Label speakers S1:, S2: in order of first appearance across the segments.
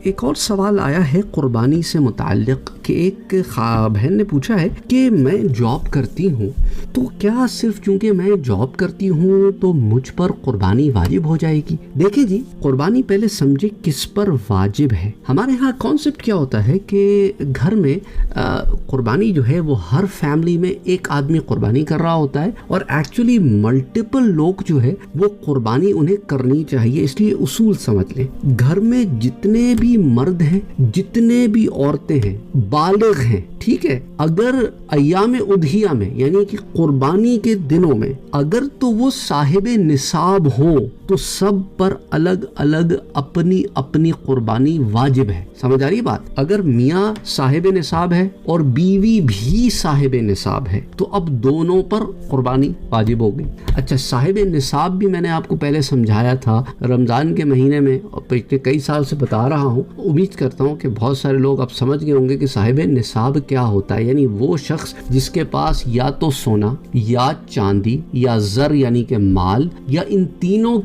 S1: ایک اور سوال آیا ہے قربانی سے متعلق کہ ایک بہن نے پوچھا ہے کہ میں جاب کرتی ہوں تو کیا صرف چونکہ میں جاب کرتی ہوں تو مجھ پر قربانی واجب ہو جائے گی؟ دیکھیں جی، قربانی پہلے سمجھے کس پر واجب ہے۔ ہمارے ہاں کانسیپٹ کیا ہوتا ہے کہ گھر میں قربانی جو ہے وہ ہر فیملی میں ایک آدمی قربانی کر رہا ہوتا ہے، اور ایکچولی ملٹیپل لوگ جو ہے وہ قربانی انہیں کرنی چاہیے۔ اس لیے اصول سمجھ لیں، گھر میں جتنے بھی مرد ہیں، جتنے بھی عورتیں ہیں، بالغ ہیں، ٹھیک ہے، اگر ایام اضحیہ میں یعنی کہ قربانی کے دنوں میں اگر تو وہ صاحب نصاب ہوں تو سب پر الگ الگ اپنی اپنی قربانی واجب ہے۔ سمجھ آ رہی بات؟ اگر میاں صاحب نصاب ہے اور بیوی بھی صاحب نصاب ہے تو اب دونوں پر قربانی واجب ہوگی۔ اچھا، صاحب نصاب بھی میں نے آپ کو پہلے سمجھایا تھا رمضان کے مہینے میں، اور پچھلے کئی سال سے بتا رہا ہوں۔ امید کرتا ہوں کہ بہت سارے لوگ اب سمجھ گئے ہوں گے کہ صاحب نصاب کیا ہوتا ہے، یعنی وہ شخص جس کے پاس یا تو سونا یا چاندی یا زر یعنی کہ مال یا ان تینوں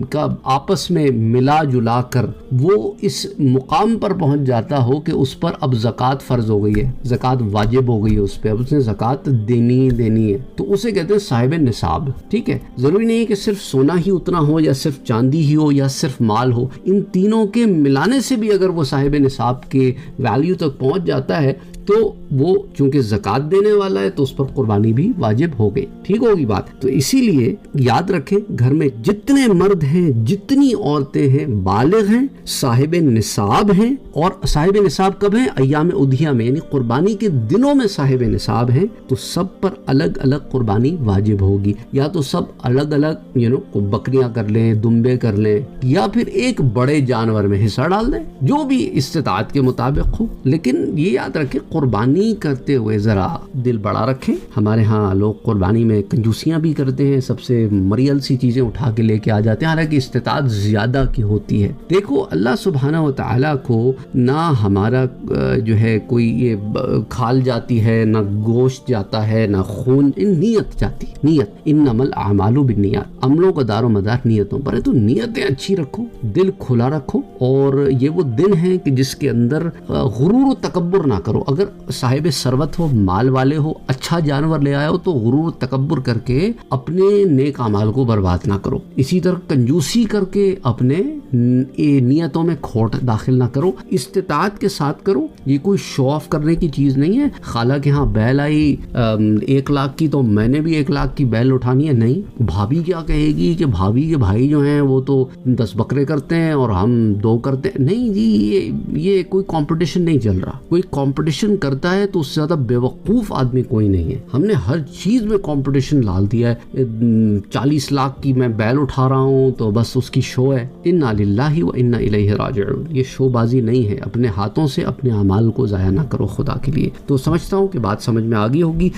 S1: کا آپس میں ملا جلا کر وہ اس مقام پر پہنچ جاتا ہو کہ اس پر اب زکوٰۃ فرض ہو گئی ہے، زکوٰۃ واجب ہو گئی ہے اس پہ، اب اس نے زکوٰۃ دینی ہے، تو اسے کہتے ہیں صاحب نصاب۔ ٹھیک ہے، ضروری نہیں ہے کہ صرف سونا ہی اتنا ہو یا صرف چاندی ہی ہو یا صرف مال ہو، ان تینوں کے ملانے سے بھی اگر وہ صاحب نصاب کے ویلیو تک پہنچ جاتا ہے تو وہ چونکہ زکوٰۃ دینے والا ہے تو اس پر قربانی بھی واجب ہو گئی۔ ٹھیک ہوگی بات؟ تو اسی لیے یاد رکھیں، گھر میں جتنے مرد ہیں، جتنی عورتیں ہیں، بالغ ہیں، صاحب نصاب ہیں، اور صاحب نصاب کب ہیں؟ ایام اضحیہ میں، یعنی قربانی کے دنوں میں صاحب نصاب ہیں تو سب پر الگ الگ قربانی واجب ہوگی۔ یا تو سب الگ الگ بکریاں کر لیں، دمبے کر لیں، یا پھر ایک بڑے جانور میں حصہ ڈال دیں، جو بھی استطاعت کے مطابق ہو۔ لیکن یہ یاد رکھیں، قربانی کرتے ہوئے ذرا دل بڑا رکھیں۔ ہمارے ہاں لوگ قربانی میں کنجوسیاں بھی کرتے ہیں، سب سے مریل سی چیزیں اٹھا کے لے کے آ جاتے ہیں، حالانکہ استطاعت زیادہ کی ہوتی ہے۔ دیکھو، اللہ سبحانہ و تعالیٰ کو نہ ہمارا جو ہے کوئی یہ کھال جاتی ہے، نہ گوشت جاتا ہے، نہ خون، نیت جاتی، نیت، انما الاعمال بالنیات، عملوں کا دار و مدار نیتوں پر ہے۔ تو نیتیں اچھی رکھو، دل کھلا رکھو، اور یہ وہ دن ہے کہ جس کے اندر غرور و تکبر نہ کرو۔ اگر صاحب ثروت ہو، مال والے ہو، اچھا جانور لے آئے ہو تو غرور و تکبر کر کے اپنے نیک اعمال کو برباد نہ کرو۔ اسی طرح کنجوسی کر کے اپنے نیتوں میں کھوٹ داخل نہ کرو، استطاعت کے ساتھ کرو۔ یہ کوئی شو آف کرنے کی چیز نہیں ہے، خالہ کے ہاں بیل آئی 1 لاکھ کی تو میں نے بھی 1 لاکھ کی بیل اٹھانی ہے، نہیں۔ بھابھی کیا کہے گی کہ بھابھی کے بھائی جو ہیں وہ تو 10 بکرے کرتے ہیں اور ہم 2 کرتے ہیں، نہیں جی، یہ کوئی کمپٹیشن نہیں چل رہا۔ کوئی کمپٹیشن کرتا ہے تو اس سے زیادہ بے وقوف آدمی کوئی نہیں ہے۔ ہم نے ہر چیز میں کمپٹیشن ڈال دیا ہے، 40 لاکھ کی میں بیل اٹھا رہا ہوں تو بس اس کی شو ہے۔ انا للہ و انا الیہ راجعون، یہ شو بازی نہیں ہے۔ اپنے ہاتھوں سے اپنے اعمال کو ضائع نہ کرو خدا کے لیے۔ تو سمجھتا ہوں کہ بات سمجھ میں آ گئی ہوگی۔